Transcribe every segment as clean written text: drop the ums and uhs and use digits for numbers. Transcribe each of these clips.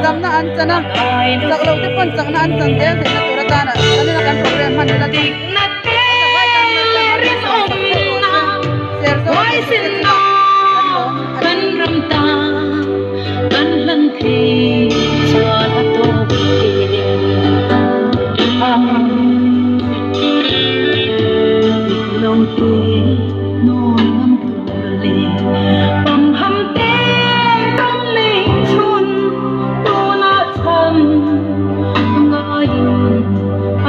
zamna an chana zaklo te pon chakna an chan te thena turata na ani na kan program han la ti share so kan ram ta kan lan the cha la to lòng te no ngam tu le pam ham te kan le chun tu na cham ngai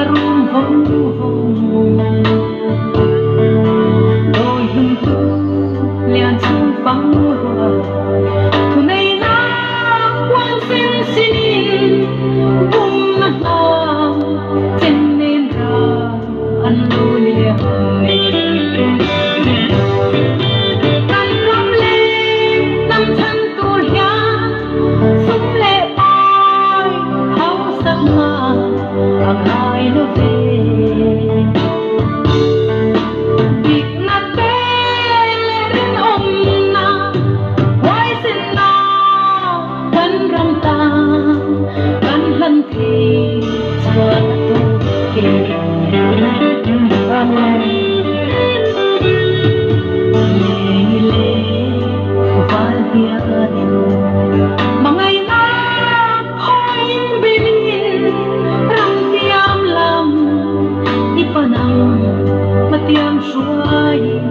arum hong hong đôi hung tu liền chung vắng hoa thu này na quang xin xin bung na trên nên ra ăn lôi liền Hãy subscribe